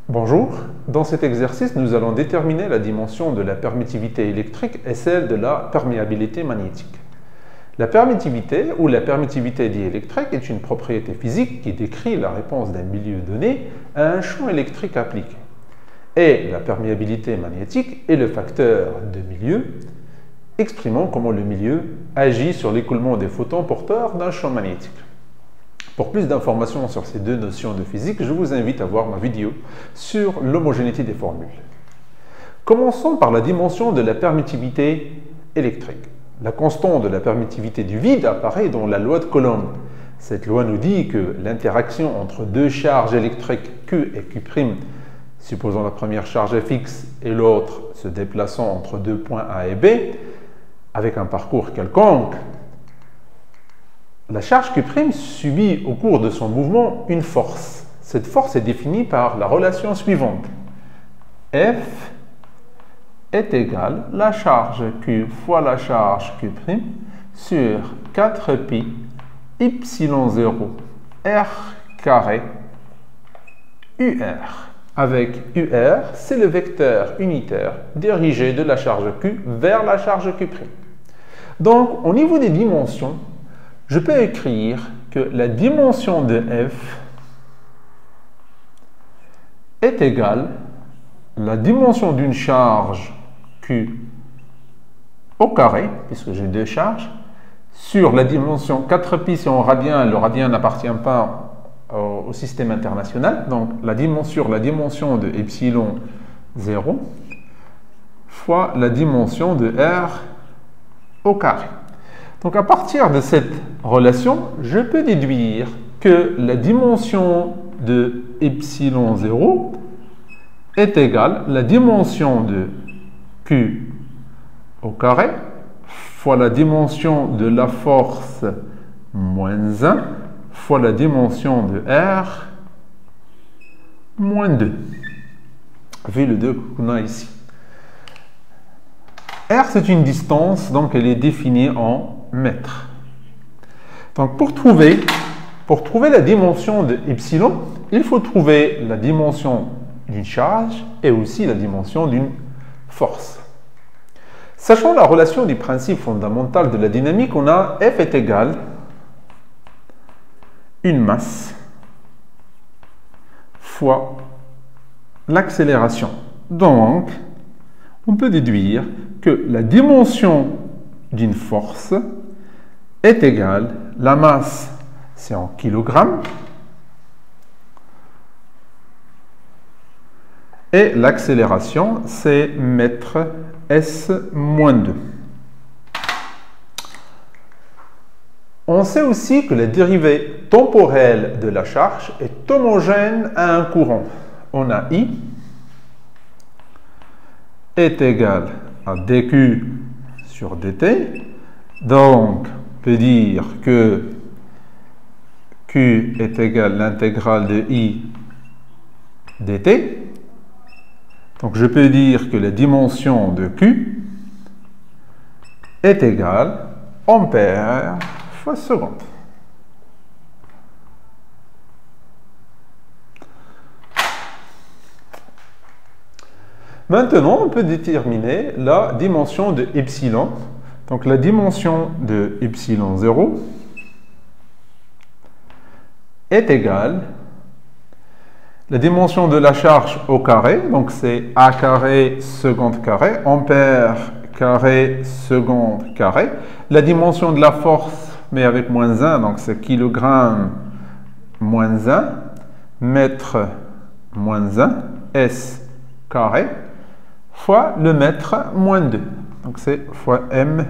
Bonjour, dans cet exercice, nous allons déterminer la dimension de la permittivité électrique et celle de la perméabilité magnétique. La permittivité ou la permittivité diélectrique est une propriété physique qui décrit la réponse d'un milieu donné à un champ électrique appliqué. Et la perméabilité magnétique est le facteur de milieu, exprimant comment le milieu agit sur l'écoulement des photons porteurs d'un champ magnétique. Pour plus d'informations sur ces deux notions de physique, je vous invite à voir ma vidéo sur l'homogénéité des formules. Commençons par la dimension de la permittivité électrique. La constante de la permittivité du vide apparaît dans la loi de Coulomb. Cette loi nous dit que l'interaction entre deux charges électriques Q et Q', supposons la première charge est fixe et l'autre se déplaçant entre deux points A et B, avec un parcours quelconque, la charge Q' subit au cours de son mouvement une force. Cette force est définie par la relation suivante. F est égale à la charge Q fois la charge Q' sur 4pi y0 r carré UR. Avec UR, c'est le vecteur unitaire dirigé de la charge Q vers la charge Q'. Donc, au niveau des dimensions, je peux écrire que la dimension de F est égale à la dimension d'une charge Q au carré, puisque j'ai deux charges, sur la dimension 4pi si en radien, le radien n'appartient pas au système international, donc la dimension de epsilon 0 fois la dimension de R au carré. Donc à partir de cette relation, je peux déduire que la dimension de epsilon 0 est égale à la dimension de Q au carré fois la dimension de la force moins 1 fois la dimension de R moins 2, vu le 2 qu'on a ici. R, c'est une distance, donc elle est définie en mètres. Donc pour trouver la dimension de epsilon, il faut trouver la dimension d'une charge et aussi la dimension d'une force. Sachant la relation du principe fondamental de la dynamique, on a F est égal une masse fois l'accélération. Donc, on peut déduire que la dimension d'une force est égale, la masse c'est en kilogrammes, et l'accélération c'est mètre S-2. On sait aussi que la dérivée temporelle de la charge est homogène à un courant. On a I est égal à dQ sur dt. Donc, on peut dire que Q est égal à l'intégrale de I dt. Donc, je peux dire que la dimension de Q est égale à ampère fois seconde. Maintenant, on peut déterminer la dimension de epsilon. Donc, la dimension de epsilon 0 est égale à la dimension de la charge au carré. Donc, c'est A carré seconde carré, ampère carré seconde carré. La dimension de la force, mais avec moins 1, donc c'est kilogramme moins 1, mètre moins 1, S carré, fois le mètre moins 2. Donc c'est fois M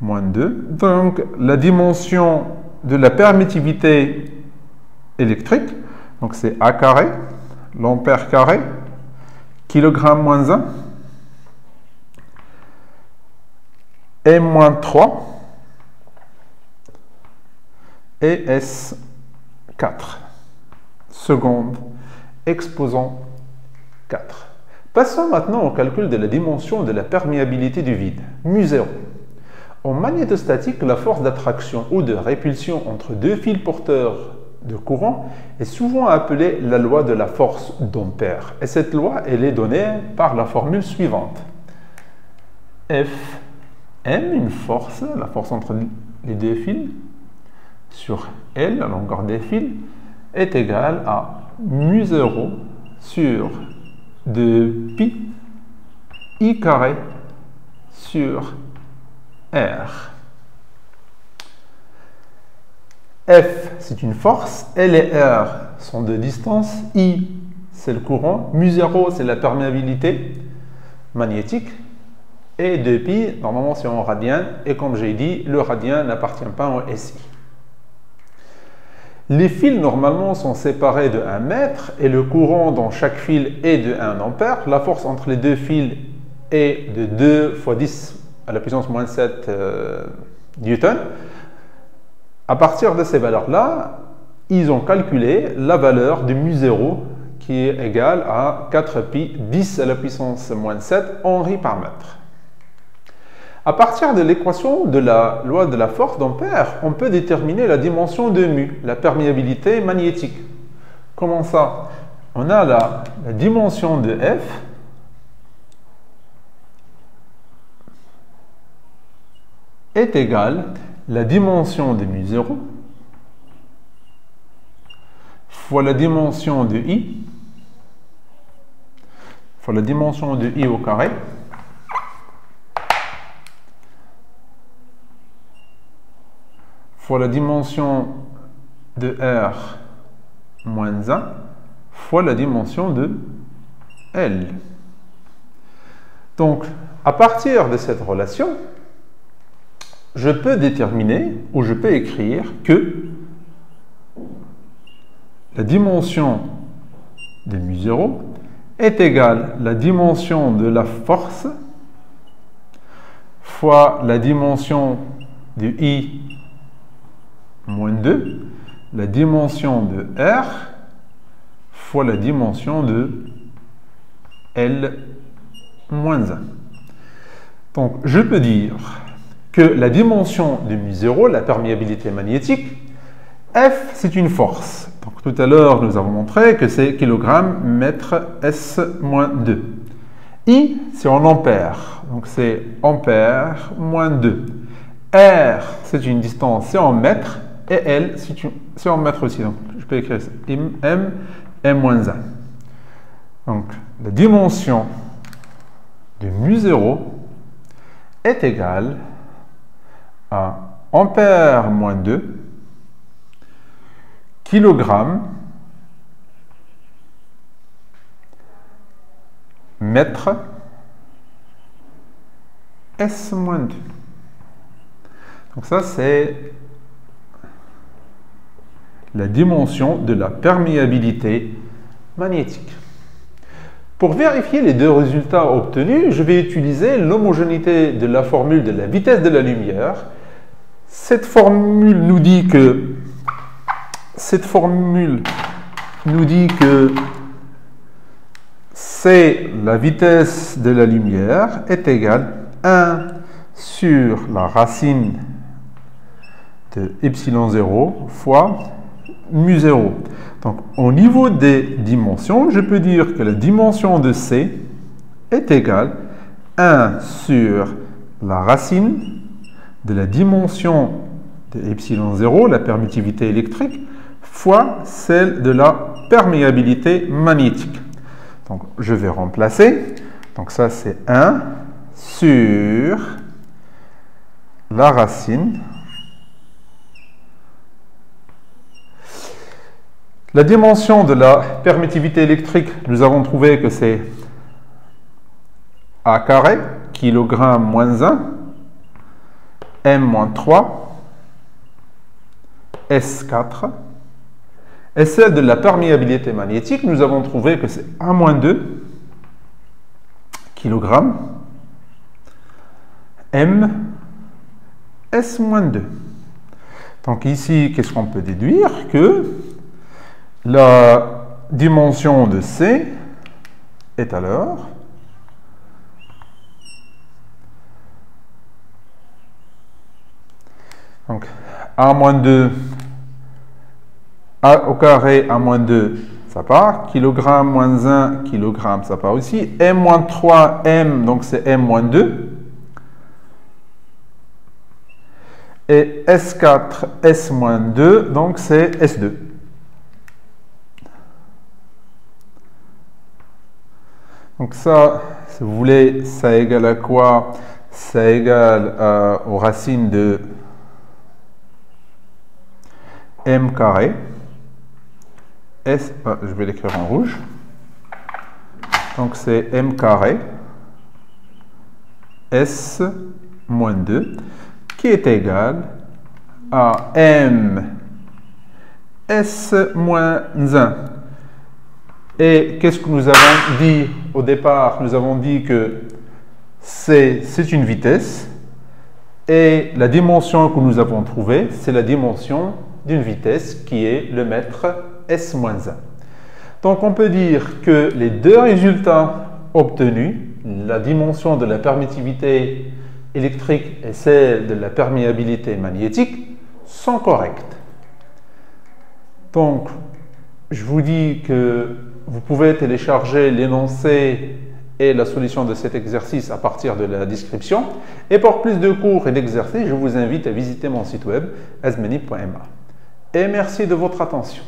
moins 2. Donc la dimension de la permittivité électrique, donc c'est A carré, l'ampère carré, kilogramme moins 1, M moins 3, et S4, seconde, exposant 4. Passons maintenant au calcul de la dimension de la perméabilité du vide, μ0. En magnétostatique, la force d'attraction ou de répulsion entre deux fils porteurs de courant est souvent appelée la loi de la force d'Ampère. Et cette loi, elle est donnée par la formule suivante. Fm, une force, la force entre les deux fils, sur L, la longueur des fils, est égale à mu0 sur 2pi I carré sur R. F, c'est une force, L et R sont de distance, I, c'est le courant, mu0, c'est la perméabilité magnétique, et 2pi, normalement c'est en radian, et comme j'ai dit, le radian n'appartient pas au SI. Les fils normalement sont séparés de 1 mètre, et le courant dans chaque fil est de 1 ampère. La force entre les deux fils est de 2 fois 10 à la puissance moins 7 newtons. À partir de ces valeurs-là, ils ont calculé la valeur de mu0 qui est égale à 4pi 10 à la puissance moins 7 henri par mètre. À partir de l'équation de la loi de la force d'Ampère, on peut déterminer la dimension de mu, la perméabilité magnétique. Comment ça? On a la dimension de F est égale la dimension de mu0 fois la dimension de I fois la dimension de I au carré fois la dimension de R moins 1 fois la dimension de L. Donc, à partir de cette relation, je peux déterminer ou je peux écrire que la dimension de mu0 est égale à la dimension de la force fois la dimension de I moins 2, la dimension de R fois la dimension de L moins 1. Donc, je peux dire que la dimension de mu0, la perméabilité magnétique, F, c'est une force. Donc, tout à l'heure, nous avons montré que c'est kg mètre S-2. I, c'est en ampères. Donc, c'est ampère moins 2. R, c'est une distance, c'est en mètres. Et L, c'est en mètres aussi. Donc, je peux écrire ça. M, M-1. Donc, la dimension de mu0 est égale à ampère moins 2 kilogramme mètre S moins 2. Donc ça, c'est la dimension de la perméabilité magnétique. Pour vérifier les deux résultats obtenus, je vais utiliser l'homogénéité de la formule de la vitesse de la lumière. Cette formule nous dit que c'est la vitesse de la lumière est égale à 1 sur la racine de epsilon 0 fois mu0. Donc, au niveau des dimensions, je peux dire que la dimension de C est égale à 1 sur la racine de la dimension de epsilon 0, la permittivité électrique, fois celle de la perméabilité magnétique. Donc, je vais remplacer. Donc, ça, c'est 1 sur la racine. La dimension de la permittivité électrique, nous avons trouvé que c'est A carré, kilogramme moins 1, M moins 3, S4. Et celle de la perméabilité magnétique, nous avons trouvé que c'est A moins 2, kilogramme, M, S moins 2. Donc ici, qu'est-ce qu'on peut déduire? Que la dimension de C est alors donc A moins 2 A au carré à moins 2, ça part. Kilogramme moins 1, kilogramme, ça part aussi. M moins 3, M, donc c'est M moins 2. Et S4, S moins 2, donc c'est S2. Donc ça, si vous voulez, ça égale à quoi? Ça égale aux racines de M carré. S, je vais l'écrire en rouge. Donc c'est M carré S moins 2 qui est égal à M S moins 1. Et qu'est-ce que nous avons dit au départ? Nous avons dit que c'est une vitesse et la dimension que nous avons trouvée, c'est la dimension d'une vitesse qui est le mètre S-1. Donc on peut dire que les deux résultats obtenus, la dimension de la permittivité électrique et celle de la perméabilité magnétique, sont corrects. Donc je vous dis que vous pouvez télécharger l'énoncé et la solution de cet exercice à partir de la description. Et pour plus de cours et d'exercices, je vous invite à visiter mon site web azmeni.ma. Et merci de votre attention.